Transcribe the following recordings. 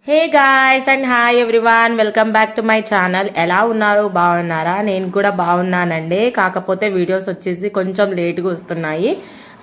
Hey guys and hi everyone, welcome back to my channel. ఎలా ఉన్నారు? బాగున్నారా? నేను కూడా బాగున్నానండి. కాకపోతే వీడియోస్ వచ్చేసి కొంచెం లేట్గా వస్తున్నాయి.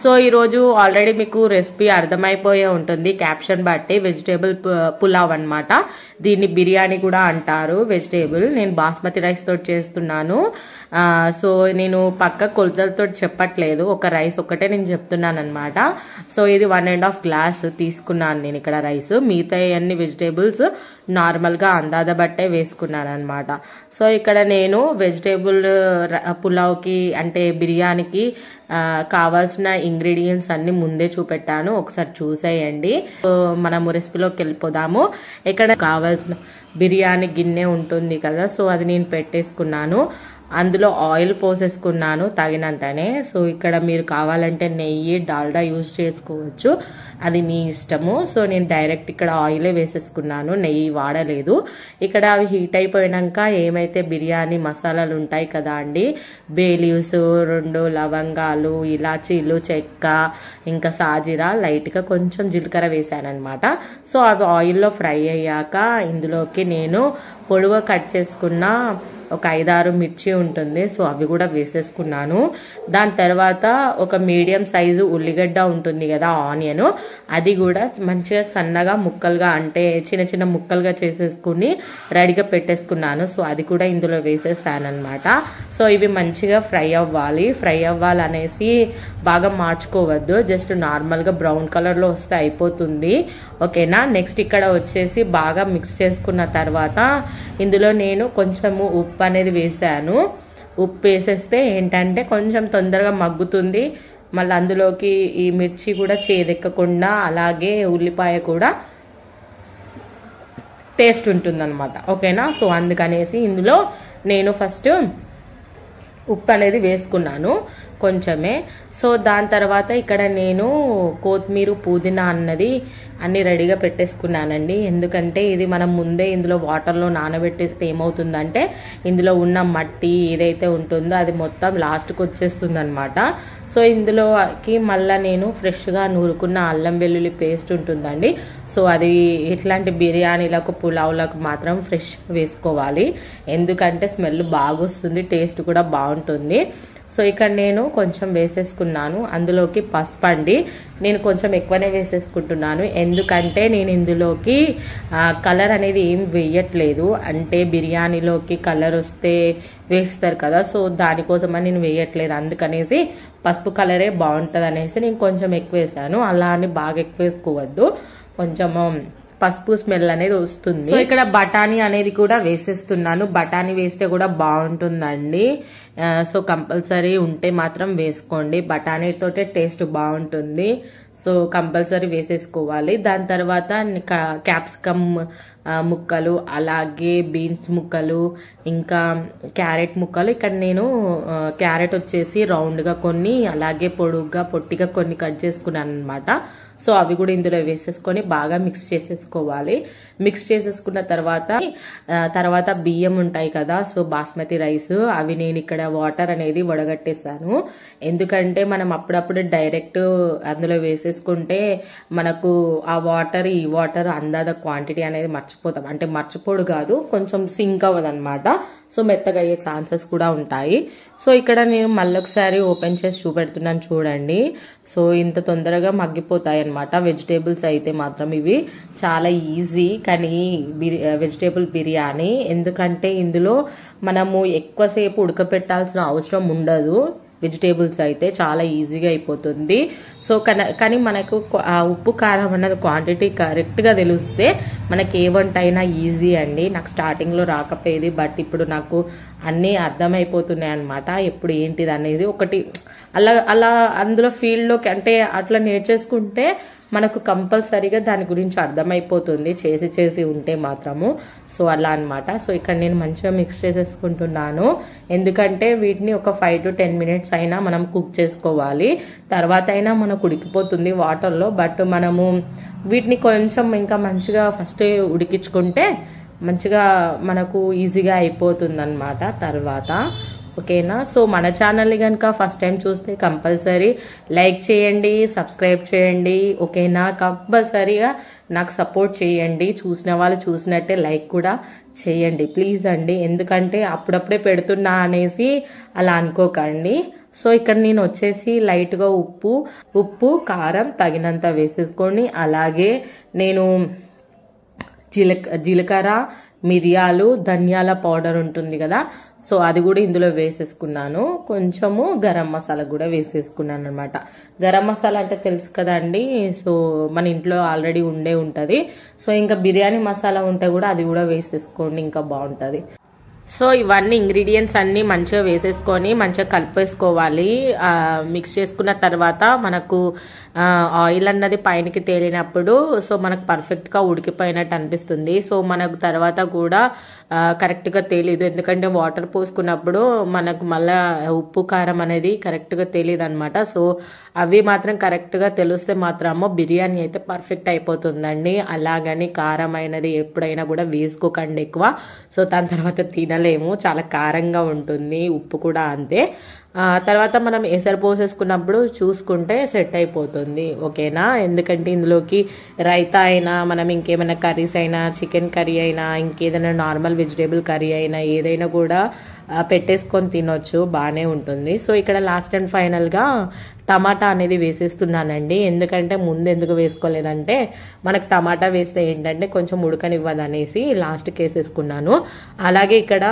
సో ఈరోజు ఆల్రెడీ మీకు రెసిపీ అర్థమైపోయే ఉంటుంది క్యాప్షన్ బట్టి. వెజిటేబుల్ పులావ్ అన్నమాట. దీన్ని బిర్యానీ కూడా అంటారు. వెజిటేబుల్ నేను బాస్మతి రైస్ తోటి చేస్తున్నాను. సో నేను పక్క కొలతలతో చెప్పట్లేదు, ఒక రైస్ ఒకటే నేను చెప్తున్నాను అనమాట. సో ఇది 1.5 గ్లాస్ తీసుకున్నాను నేను ఇక్కడ రైస్. మిగతా అన్ని వెజిటేబుల్స్ నార్మల్ గా అందాజ బట్టే వేసుకున్నాను అనమాట. సో ఇక్కడ నేను వెజిటేబుల్ పులావ్కి అంటే బిర్యానీకి కావాల్సిన ఇంగ్రీడియంట్స్ అన్ని ముందే చూపెట్టాను, ఒకసారి చూసేయండి. సో మనము రెసిపీలోకి వెళ్ళిపోదాము. ఇక్కడ కావాల్సిన బిర్యానీ గిన్నె ఉంటుంది కదా, సో అది నేను పెట్టేసుకున్నాను. అందులో ఆయిల్ పోసేసుకున్నాను తగినంతనే. సో ఇక్కడ మీరు కావాలంటే నెయ్యి డాల్డా యూజ్ చేసుకోవచ్చు, అది మీ ఇష్టము. సో నేను డైరెక్ట్ ఇక్కడ ఆయిలే వేసేసుకున్నాను, నెయ్యి వాడలేదు. ఇక్కడ అవి హీట్ అయిపోయాక ఏమైతే బిర్యానీ మసాలాలు ఉంటాయి కదా అండి, బే లీవ్స్, 2 లవంగాలు, ఇలాచీలు, చెక్క, ఇంకా సాజీరా, లైట్గా కొంచెం జీలకర్ర వేసానమాట. సో అవి ఆయిల్లో ఫ్రై అయ్యాక ఇందులోకి నేను పొడవుగా కట్ చేసుకున్న ఒక 5-6 మిర్చి ఉంటుంది, సో అవి కూడా వేసేసుకున్నాను. దాని తర్వాత ఒక మీడియం సైజు ఉల్లిగడ్డ ఉంటుంది కదా, ఆనియన్, అది కూడా మంచిగా సన్నగా ముక్కలుగా అంటే చిన్న చిన్న ముక్కలుగా చేసేసుకుని రెడీగా పెట్టేసుకున్నాను. సో అది కూడా ఇందులో వేసేసాను అనమాట. సో ఇవి మంచిగా ఫ్రై అవ్వాలనేసి బాగా మార్చుకోవద్దు, జస్ట్ నార్మల్గా బ్రౌన్ కలర్లో వస్తే అయిపోతుంది, ఓకేనా. నెక్స్ట్ ఇక్కడ వచ్చేసి బాగా మిక్స్ చేసుకున్న తర్వాత ఇందులో నేను కొంచెము ఉప్పు అనేది వేసాను. ఉప్పు వేసేస్తే ఏంటంటే కొంచెం తొందరగా మగ్గుతుంది, మళ్ళీ అందులోకి ఈ మిర్చి కూడా చేదెక్కకుండా అలాగే ఉల్లిపాయ కూడా టేస్ట్ ఉంటుంది అనమాట, ఓకేనా. సో అందుకనేసి ఇందులో నేను ఫస్ట్ ఉప్పు అనేది వేసుకున్నాను కొంచెమే. సో దాని తర్వాత ఇక్కడ నేను కొత్తిమీర, పుదీనా అన్ని రెడీగా పెట్టేసుకున్నానండి. ఎందుకంటే ఇది మనం ముందే ఇందులో వాటర్లో నానబెట్టేస్తే ఏమవుతుందంటే ఇందులో ఉన్న మట్టి ఏదైతే ఉంటుందో అది మొత్తం లాస్ట్కి వచ్చేస్తుంది అనమాట. సో ఇందులోకి మళ్ళీ నేను ఫ్రెష్గా నూరుకున్న అల్లం వెల్లుల్లి పేస్ట్ ఉంటుందండి. సో అది ఇట్లాంటి బిర్యానీలకు పులావులకు మాత్రం ఫ్రెష్ వేసుకోవాలి, ఎందుకంటే స్మెల్ బాగా వస్తుంది, టేస్ట్ కూడా బాగుంటుంది. సో ఇక్కడ నేను కొంచెం వేసేసుకున్నాను. అందులోకి పసుపు అండి, నేను కొంచెం ఎక్కువనే వేసేసుకుంటున్నాను, ఎందుకంటే నేను ఇందులోకి కలర్ అనేది ఏం వేయట్లేదు. అంటే బిర్యానీలోకి కలర్ వస్తే వేస్తారు కదా, సో దానికోసమని నేను వేయట్లేదు. అందుకనేసి పసుపు కలరే బాగుంటుంది అనేసి నేను కొంచెం ఎక్కువ వేసాను. అలా అని బాగా ఎక్కువ వేసుకోవద్దు, కొంచెము పసుపు స్మెల్ అనేది వస్తుంది. సో ఇక్కడ బఠానీ అనేది కూడా వేసేస్తున్నాను. బఠానీ వేస్తే కూడా బాగుంటుందండి, సో కంపల్సరీ ఉంటే మాత్రం వేసుకోండి, బఠానీతోటే టేస్ట్ బాగుంటుంది. సో కంపల్సరీ వేసేసుకోవాలి. దాని తర్వాత క్యాప్సికమ్ ముక్కలు, అలాగే బీన్స్ ముక్కలు, ఇంకా క్యారెట్ ముక్కలు. ఇక్కడ నేను క్యారెట్ వచ్చేసి రౌండ్గా కొన్ని, అలాగే పొట్టిగా కొన్ని కట్ చేసుకున్నాను అనమాట. సో అవి కూడా ఇందులో వేసేసుకొని బాగా మిక్స్ చేసేసుకోవాలి. మిక్స్ చేసేసుకున్న తర్వాత బియ్యం ఉంటాయి కదా, సో బాస్మతి రైస్, అవి నేను ఇక్కడ వాటర్ అనేది వడగట్టేసాను. ఎందుకంటే మనం అప్పుడప్పుడు డైరెక్ట్ అందులో వేసేసుకుంటే మనకు ఆ వాటర్ ఈ వాటర్ అందాద క్వాంటిటీ అనేది మర్చిపోతాం, అంటే మర్చిపోడు కాదు, కొంచెం సింక్ అవ్వదు అనమాట. సో మెత్తగా అయ్యే ఛాన్సెస్ కూడా ఉంటాయి. సో ఇక్కడ నేను మళ్ళొకసారి ఓపెన్ చేసి చూపెడుతున్నాను చూడండి. సో ఇంత తొందరగా మగ్గిపోతాయి అనమాట వెజిటేబుల్స్ అయితే మాత్రం. ఇవి చాలా ఈజీ కానీ వెజిటేబుల్ బిర్యానీ, ఎందుకంటే ఇందులో మనము ఎక్కువసేపు ఉడకపెట్టాల్సిన అవసరం ఉండదు. వెజిటేబుల్స్ అయితే చాలా ఈజీగా అయిపోతుంది. సో కానీ మనకు ఉప్పు కారం అన్నది క్వాంటిటీ కరెక్ట్గా తెలిస్తే మనకి ఏ వంట అయినా ఈజీ అండి. నాకు స్టార్టింగ్లో రాకపోయేది, బట్ ఇప్పుడు నాకు అన్నీ అర్థమైపోతున్నాయి అనమాట, ఎప్పుడు ఏంటిది అనేది ఒకటి అలా అందులో ఫీల్డ్లోకి అంటే అట్లా నేర్చేసుకుంటే మనకు కంపల్సరీగా దాని గురించి అర్థమైపోతుంది, చేసి ఉంటే మాత్రము. సో అలా అనమాట. సో ఇక్కడ నేను మంచిగా మిక్స్ చేసేసుకుంటున్నాను, ఎందుకంటే వీటిని ఒక 5 to 10 minutes అయినా మనం కుక్ చేసుకోవాలి. తర్వాత అయినా మనకు ఉడికిపోతుంది వాటర్లో, బట్ మనము వీటిని కొంచెం ఇంకా మంచిగా ఫస్ట్ ఉడికించుకుంటే మంచిగా మనకు ఈజీగా అయిపోతుంది అనమాట తర్వాత. ఓకేనా. సో మన ఛానల్ని కనుక ఫస్ట్ టైం చూస్తే కంపల్సరీ లైక్ చేయండి, సబ్స్క్రైబ్ చేయండి. ఓకేనా, కంపల్సరీగా నాకు సపోర్ట్ చేయండి. చూసిన వాళ్ళు చూసినట్టే లైక్ కూడా చేయండి ప్లీజ్ అండి, ఎందుకంటే అప్పుడప్పుడే పెడుతున్నా అనేసి అలా అనుకోకండి. సో ఇక్కడ నేను వచ్చేసి లైట్గా ఉప్పు కారం తగినంత వేసేసుకొని, అలాగే నేను జీలకర్ర, మిరియాలు, ధనియాల పౌడర్ ఉంటుంది కదా, సో అది కూడా ఇందులో వేసేసుకున్నాను. కొంచెము గరం మసాలా కూడా వేసేసుకున్నాను అనమాట. గరం మసాలా అంటే తెలుసు కదండి, సో మన ఇంట్లో ఆల్రెడీ ఉంటది. సో ఇంకా బిర్యానీ మసాలా ఉంటే కూడా అది కూడా వేసేసుకోండి, ఇంకా బాగుంటది. సో ఇవన్నీ ఇంగ్రీడియంట్స్ అన్ని మంచిగా వేసేసుకొని మంచిగా కలిపేసుకోవాలి. మిక్స్ చేసుకున్న తర్వాత మనకు ఆయిల్ అన్నది పైనకి తేలినప్పుడు సో మనకు పర్ఫెక్ట్గా ఉడికిపోయినట్టు అనిపిస్తుంది. సో మనకు తర్వాత కూడా కరెక్ట్గా తెలియదు, ఎందుకంటే వాటర్ పోసుకున్నప్పుడు మనకు మళ్ళా ఉప్పు కారం అనేది కరెక్ట్గా తెలియదు అనమాట. సో అవి మాత్రం కరెక్ట్గా తెలిస్తే మాత్రమో బిర్యానీ అయితే పర్ఫెక్ట్ అయిపోతుందండి. అలాగని కారం అయినది ఎప్పుడైనా కూడా వేసుకోకండి ఎక్కువ, సో దాని తర్వాత తినలేము, చాలా కారంగా ఉంటుంది. ఉప్పు కూడా అంతే. తర్వాత మనం ఎసరు పోసేసుకున్నప్పుడు చూసుకుంటే సెట్ అయిపోతుంది. ఓకేనా, ఎందుకంటే ఇందులోకి రైతా అయినా మనం ఇంకేమైనా కర్రీస్ అయినా, చికెన్ కర్రీ అయినా, ఇంకేదైనా నార్మల్ వెజిటేబుల్ కర్రీ అయినా ఏదైనా కూడా పెట్టేసుకొని తినొచ్చు, బాగానే ఉంటుంది. సో ఇక్కడ లాస్ట్ అండ్ ఫైనల్గా టమాటా అనేది వేసేస్తున్నానండి. ఎందుకంటే ముందు ఎందుకు వేసుకోలేదంటే మనకు టమాటా వేస్తే ఏంటంటే కొంచెం ఉడకనివ్వదు అనేసి లాస్ట్కి వేసేసుకున్నాను. అలాగే ఇక్కడ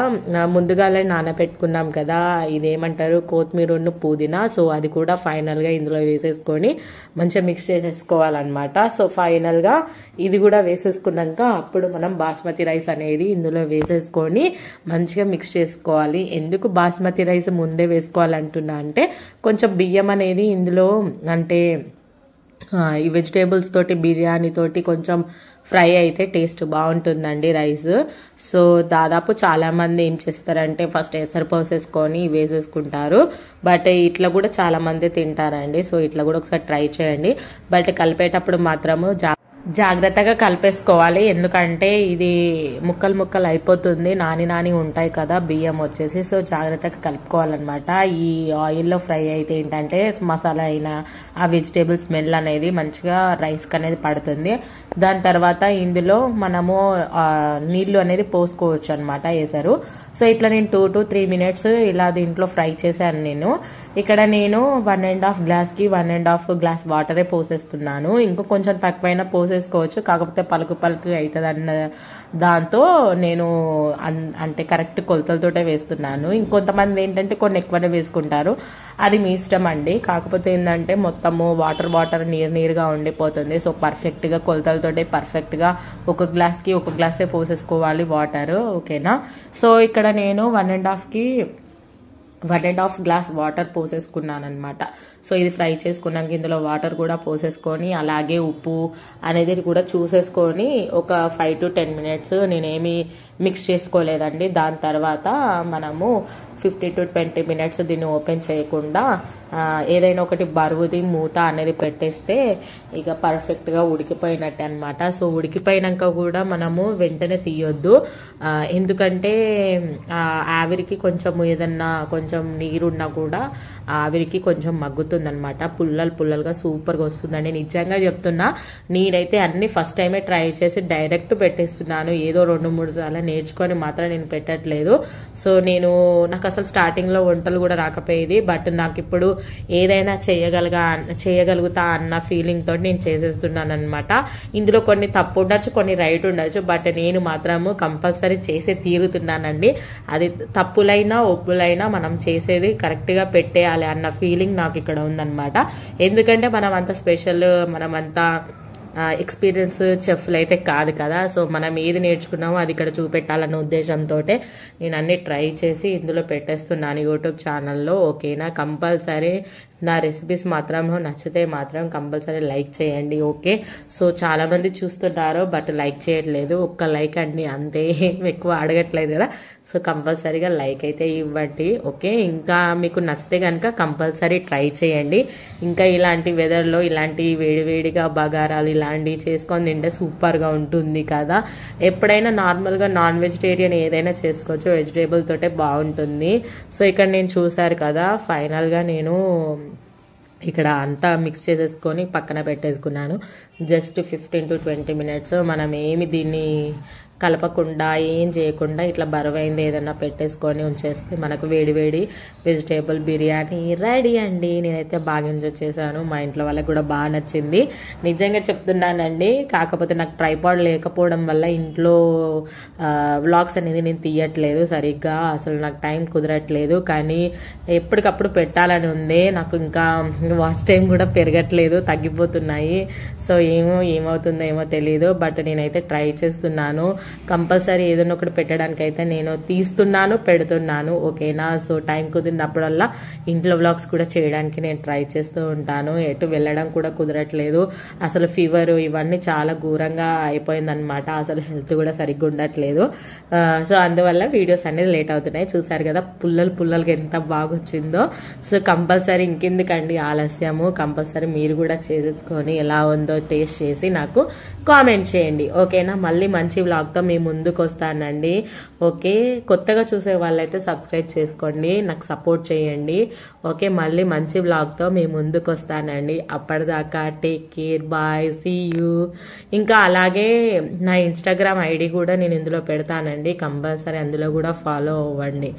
ముందుగానే నానబెట్టుకున్నాం కదా, ఇదేమంటారు కొత్తిమీర పుదీనా, సో అది కూడా ఫైనల్గా ఇందులో వేసేసుకొని మంచిగా మిక్స్ చేసేసుకోవాలన్నమాట. సో ఫైనల్గా ఇది కూడా వేసేసుకున్నాక అప్పుడు మనం బాస్మతి రైస్ అనేది ఇందులో వేసేసుకొని మంచిగా మిక్స్ చేసుకోవాలి. ఎందుకు బాస్మతి రైస్ ముందే వేసుకోవాలంటున్నా అంటే కొంచెం బియ్యం అనేది ఇందులో అంటే ఈ వెజిటేబుల్స్ తోటి బిర్యానీ తోటి కొంచెం ఫ్రై అయితే టేస్ట్ బాగుంటుందండి రైస్. సో దాదాపు చాలా మంది ఏం చేస్తారంటే ఫస్ట్ ఎసరు పోసేసుకొని వేసేసుకుంటారు, బట్ ఇట్లా కూడా చాలా మంది తింటారండి. సో ఇట్లా కూడా ఒకసారి ట్రై చేయండి, బట్ కలిపేటప్పుడు మాత్రము జాగ్రత్తగా కలిపేసుకోవాలి, ఎందుకంటే ఇది ముక్కలు అయిపోతుంది, నాని ఉంటాయి కదా బియ్యం వచ్చేసి. సో జాగ్రత్తగా కలుపుకోవాలన్నమాట. ఈ ఆయిల్లో ఫ్రై అయితే ఏంటంటే మసాలా అయినా ఆ వెజిటేబుల్ స్మెల్ అనేది మంచిగా రైస్కి అనేది పడుతుంది. దాని తర్వాత ఇందులో మనము నీళ్లు అనేది పోసుకోవచ్చు అనమాట వేసారు. సో ఇట్లా నేను 2 to 3 minutes ఇలా దీంట్లో ఫ్రై చేశాను నేను. ఇక్కడ నేను 1.5 గ్లాస్కి 1.5 గ్లాస్ వాటరే పోసేస్తున్నాను. ఇంకో కొంచెం తక్కువైనా పోసేసుకోవచ్చు, కాకపోతే పలుకు అవుతుంది అన్న దాంతో నేను అంటే కరెక్ట్ కొలతలతోటే వేస్తున్నాను. ఇంకొంతమంది ఏంటంటే కొన్ని ఎక్కువనే వేసుకుంటారు, అది మీ ఇష్టం అండి. కాకపోతే ఏంటంటే మొత్తము వాటర్ నీరుగా ఉండిపోతుంది. సో పర్ఫెక్ట్గా కొలతలతోటే పర్ఫెక్ట్గా ఒక గ్లాస్కి ఒక గ్లాసే పోసేసుకోవాలి వాటర్. ఓకేనా, సో ఇక్కడ నేను 1.5 గ్లాస్ వాటర్ పోసేసుకున్నాను అనమాట. సో ఇది ఫ్రై చేసుకున్నాక ఇందులో వాటర్ కూడా పోసేసుకొని అలాగే ఉప్పు అనేది కూడా చూసేసుకొని ఒక 5 to 10 minutes నేనేమి మిక్స్ చేసుకోలేదండి. దాని తర్వాత మనము 15 to 20 minutes దీన్ని ఓపెన్ చేయకుండా ఏదైనా ఒకటి బరువుది మూత అనేది పెట్టేస్తే ఇక పర్ఫెక్ట్గా ఉడికిపోయినట్టే అనమాట. సో ఉడికిపోయినాక కూడా మనము వెంటనే తీయొద్దు, ఎందుకంటే ఆవిరికి కొంచెం ఏదన్నా కొంచెం నీరున్నా కూడా ఆవిరికి కొంచెం మగ్గుతుంది అనమాట. పుల్లలుగా సూపర్గా వస్తుందండి, నిజంగా చెప్తున్నా. నేనైతే అన్ని ఫస్ట్ టైమే ట్రై చేసి డైరెక్ట్ పెట్టేస్తున్నాను, ఏదో 2-3 సార్లు నేర్చుకొని మాత్రం నేను పెట్టట్లేదు. సో నాకు అసలు స్టార్టింగ్ లో వంటలు కూడా రాకపోయేది, బట్ నాకు ఇప్పుడు ఏదైనా చేయగలుగుతా అన్న ఫీలింగ్ తోటి నేను చేసేస్తున్నాను అనమాట. ఇందులో కొన్ని తప్పు ఉండొచ్చు, కొన్ని రైట్ ఉండొచ్చు, బట్ నేను మాత్రము కంపల్సరీ చేసే తీరుతున్నానండి. అది తప్పులైనా ఒప్పులైనా మనం చేసేది కరెక్ట్ గా పెట్టేయాలి అన్న ఫీలింగ్ నాకు ఇక్కడ ఉందన్నమాట. ఎందుకంటే మనం అంత స్పెషల్, మనం అంతా ఎక్స్పీరియన్స్ చెఫ్లు అయితే కాదు కదా. సో మనం ఏది నేర్చుకున్నామో అది ఇక్కడ చూపెట్టాలన్న ఉద్దేశంతో నేను అన్ని ట్రై చేసి ఇందులో పెట్టేస్తున్నాను యూట్యూబ్ ఛానల్లో. ఓకేనా, కంపల్సరీ నా రెసిపీస్ మాత్రం నచ్చితే మాత్రం కంపల్సరీ లైక్ చేయండి. ఓకే, సో చాలామంది చూస్తున్నారు బట్ లైక్ చేయట్లేదు. ఒక్క లైక్ అండి అంతే, ఎక్కువ అడగట్లేదు కదా. సో కంపల్సరీగా లైక్ అయితే ఇవ్వండి. ఓకే, ఇంకా మీకు నచ్చితే కనుక కంపల్సరీ ట్రై చేయండి. ఇంకా ఇలాంటి వెదర్లో ఇలాంటి వేడివేడిగా బగారాలు ఇలాంటివి చేసుకొని తింటే సూపర్గా ఉంటుంది కదా. ఎప్పుడైనా నార్మల్గా నాన్ వెజిటేరియన్ ఏదైనా చేసుకోవచ్చు, వెజిటేబుల్ తోటే బాగుంటుంది. సో ఇక్కడ నేను చూసారు కదా, ఫైనల్గా నేను ఇక్కడ అంతా మిక్స్ చేసేసుకొని పక్కన పెట్టేసుకున్నాను. జస్ట్ 15 to 20 minutes మనం ఏమి దీన్ని కలపకుండా ఏం చేయకుండా ఇట్లా బరువైంది ఏదన్నా పెట్టేసుకొని ఉంచేస్తే మనకు వేడి వేడి వెజిటేబుల్ బిర్యానీ రెడీ అండి. నేనైతే బాగా ఎంజాయ్ చేశాను, మా ఇంట్లో వాళ్ళకి కూడా బాగా నచ్చింది. నిజంగా చెప్తున్నానండి, కాకపోతే నాకు ట్రైపాడ్ లేకపోవడం వల్ల ఇంట్లో వ్లాగ్స్ అనేది నేను తీయట్లేదు సరిగ్గా, అసలు నాకు టైం కుదరట్లేదు. కానీ ఎప్పటికప్పుడు పెట్టాలని ఉంది నాకు, ఇంకా వాచ్ టైం కూడా పెరగట్లేదు, తగ్గిపోతున్నాయి. సో ఏమవుతుందో ఏమో తెలియదు, బట్ నేనైతే ట్రై చేస్తున్నాను. కంపల్సరీ ఏదైనా ఒకటి పెట్టడానికి అయితే నేను తీస్తున్నాను, పెడుతున్నాను. ఓకేనా, సో టైం కుదిరినప్పుడల్లా ఇంట్లో వ్లాగ్స్ కూడా చేయడానికి నేను ట్రై చేస్తూ ఉంటాను. ఎటు వెళ్ళడం కూడా కుదరట్లేదు, అసలు ఫీవర్ ఇవన్నీ చాలా ఘోరంగా అయిపోయిందనమాట. అసలు హెల్త్ కూడా సరిగ్గా ఉండట్లేదు. సో అందువల్ల వీడియోస్ అనేది లేట్ అవుతున్నాయి. చూసారు కదా పుల్లలకి ఎంత బాగా వచ్చిందో. సో కంపల్సరీ ఇంకెందుకండి ఆలస్యము, కంపల్సరీ మీరు కూడా చేసేసుకొని ఎలా ఉందో టేస్ట్ చేసి నాకు కామెంట్ చేయండి. ఓకేనా, మళ్ళీ మంచి వ్లాగ్తో మీ ముందుకు వస్తానండి. ఓకే, కొత్తగా చూసే వాళ్ళైతే సబ్స్క్రైబ్ చేసుకోండి, నాకు సపోర్ట్ చేయండి. ఓకే, మళ్ళీ మంచి వ్లాగ్తో మీ ముందుకు వస్తానండి. అప్పటిదాకా take care, bye, see you. ఇంకా అలాగే నా ఇన్స్టాగ్రామ్ ఐడి కూడా నేను ఇందులో పెడతానండి, కంపల్సరీ అందులో కూడా ఫాలో అవ్వండి.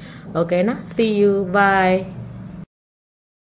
ఓకేనా, సీ యూ, బాయ్.